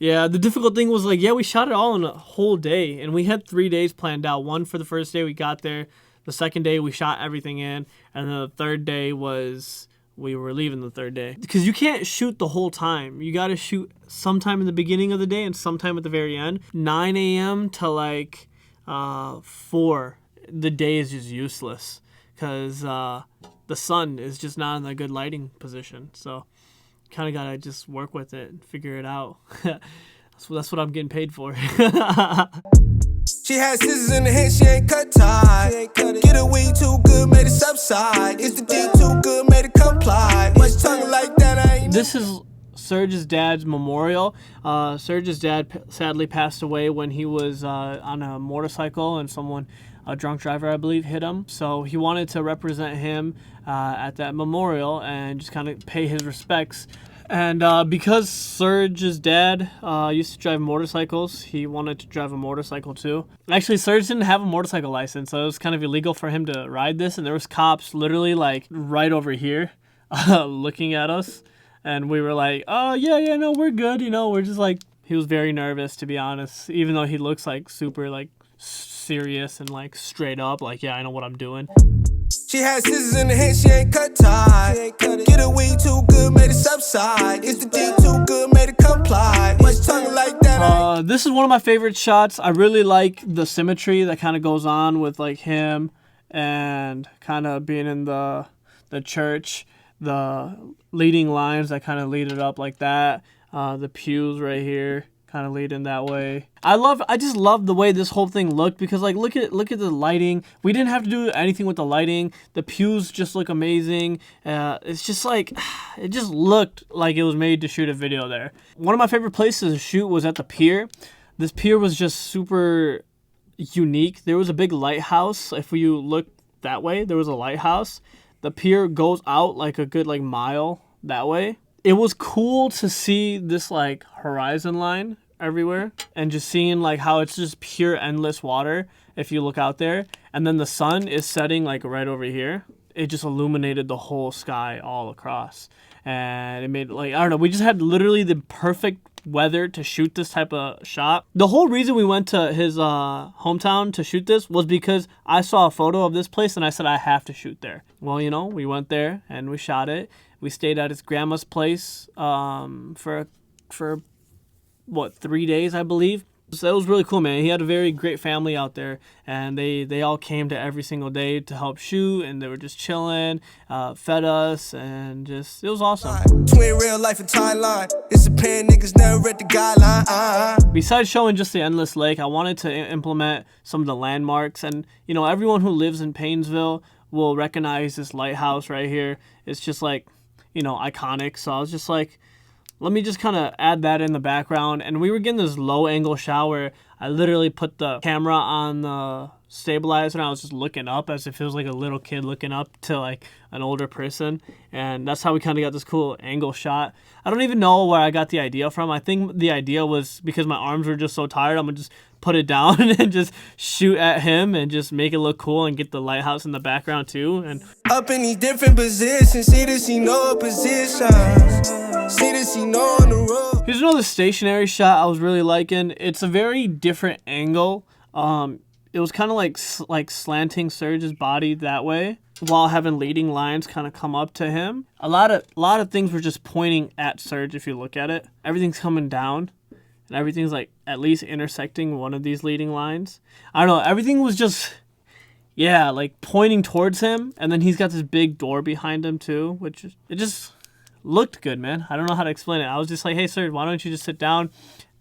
Yeah, the difficult thing was like, yeah, we shot it all in a whole day, and we had 3 days planned out. One for the first day we got there, the second day we shot everything in, and then the third day was we were leaving the third day. Because you can't shoot the whole time. You got to shoot sometime in the beginning of the day and sometime at the very end. 9 a.m. to like 4, the day is just useless because the sun is just not in a good lighting position. So kind of gotta just work with it and figure it out. So that's what I'm getting paid for. She had scissors in the hand, she ain't cut tie. Get a weed too good, made it subside. Is the D too good, made it comply. Much tongue like that, I ain't. This is Serge's dad's memorial. Serge's dad sadly passed away when he was on a motorcycle, and a drunk driver, I believe, hit him. So he wanted to represent him at that memorial and just kind of pay his respects. And because Serge's dad used to drive motorcycles, he wanted to drive a motorcycle too. Actually, Serge didn't have a motorcycle license, so it was kind of illegal for him to ride this. And there was cops literally like right over here looking at us. And we were like, oh, yeah, no, we're good. We're just like, he was very nervous, to be honest, even though he looks like super like serious and like straight up, like, yeah, I know what I'm doing. She had scissors in the hand, she ain't cut tie. Get a weed too good, made it subside. Is the D too good, made it comply. Much tongue like that. This is one of my favorite shots. I really like the symmetry that kind of goes on with like him and kind of being in the church, the leading lines that kind of lead it up like that. The pews right here kind of leading that way. I just love the way this whole thing looked because like look at the lighting. We didn't have to do anything with the lighting. The pews just look amazing. It's just like it just looked like it was made to shoot a video there. One of my favorite places to shoot was at the pier. This pier was just super unique. There was a big lighthouse. If you look that way, there was a lighthouse. The pier goes out like a good like mile that way. It was cool to see this like horizon line everywhere and just seeing like how it's just pure endless water if you look out there. And then the sun is setting like right over here. It just illuminated the whole sky all across. And it made like, I don't know, we just had literally the perfect weather to shoot this type of shot. The whole reason we went to his hometown to shoot this was because I saw a photo of this place and I said I have to shoot there. Well, we went there and we shot it. We stayed at his grandma's place for 3 days, I believe. So that was really cool, man. He had a very great family out there, and they all came to every single day to help shoot, and they were just chilling, fed us, and just, it was awesome. Twin real life and timeline. It's a pair of niggas never read the guideline. Besides showing just the endless lake, I wanted to implement some of the landmarks, and everyone who lives in Painesville will recognize this lighthouse right here. It's just like, iconic. So I was just like, let me just kind of add that in the background. And we were getting this low angle shot where I literally put the camera on the stabilizer and I was just looking up as if it was like a little kid looking up to like an older person. And that's how we kind of got this cool angle shot. I don't even know where I got the idea from. I think the idea was because my arms were just so tired, I'm gonna just put it down and just shoot at him and just make it look cool and get the lighthouse in the background too. And up in these different positions, see this, no positions. See this, no on the road. Here's another stationary shot I was really liking. It's a very different angle. It was kind of like slanting Serge's body that way while having leading lines kind of come up to him. A lot of things were just pointing at Serge if you look at it. Everything's coming down. And everything's like at least intersecting one of these leading lines. I don't know. Everything was just, like pointing towards him. And then he's got this big door behind him too, which it just looked good, man. I don't know how to explain it. I was just like, hey, Serge, why don't you just sit down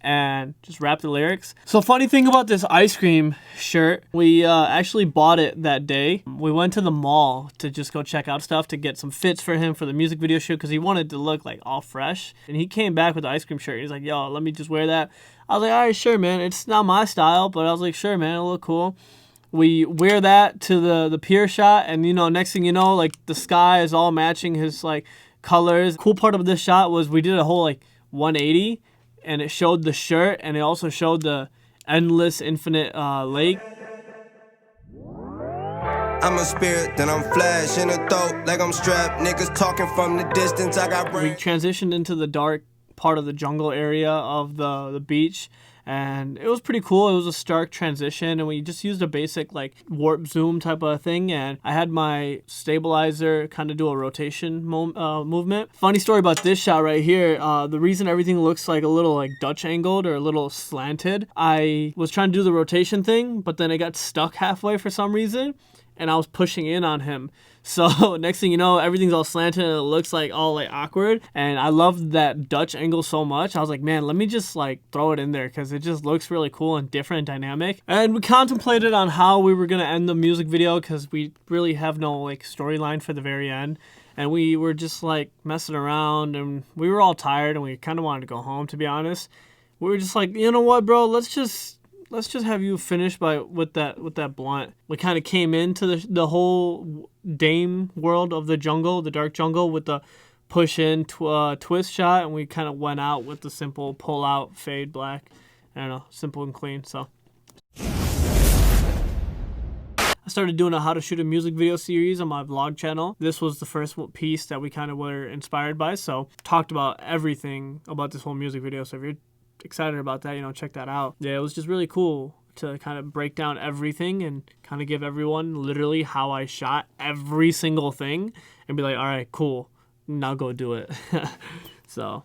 and just rap the lyrics? So funny thing about this ice cream shirt, we actually bought it that day. We went to the mall to just go check out stuff to get some fits for him for the music video shoot because he wanted to look like all fresh. And he came back with the ice cream shirt. He's like, yo, let me just wear that. I was like, all right, sure, man. It's not my style, but I was like, sure, man, it'll look cool. We wear that to the pier shot, and next thing you know, like the sky is all matching his like colors. Cool part of this shot was we did a whole like 180. And it showed the shirt, and it also showed the endless, infinite lake. I'm a spirit, then I'm flash in a throat like I'm strapped. Niggas talking from the distance. I got brain. We transitioned into the dark part of the jungle area of the beach. And it was pretty cool. It was a stark transition, and we just used a basic like warp zoom type of thing. And I had my stabilizer kind of do a rotation movement. Funny story about this shot right here. The reason everything looks like a little like Dutch angled or a little slanted, I was trying to do the rotation thing, but then it got stuck halfway for some reason, and I was pushing in on him. So next thing you know, everything's all slanted and it looks like all like awkward. And I loved that Dutch angle so much. I was like, man, let me just like throw it in there because it just looks really cool and different and dynamic. And we contemplated on how we were going to end the music video because we really have no like storyline for the very end. And we were just like messing around and we were all tired and we kind of wanted to go home, to be honest. We were just like, you know what, bro, let's just have you finish with that blunt. We kind of came into the whole Dame world of the jungle, the dark jungle, with the push in twist shot, and we kind of went out with the simple pull out fade black. I don't know, simple and clean. So I started doing a how to shoot a music video series on my vlog channel. This was the first piece that we kind of were inspired by. So talked about everything about this whole music video. So if you're excited about that, check that out. Yeah, it was just really cool to kind of break down everything and kind of give everyone literally how I shot every single thing and be like, all right, cool, now go do it. So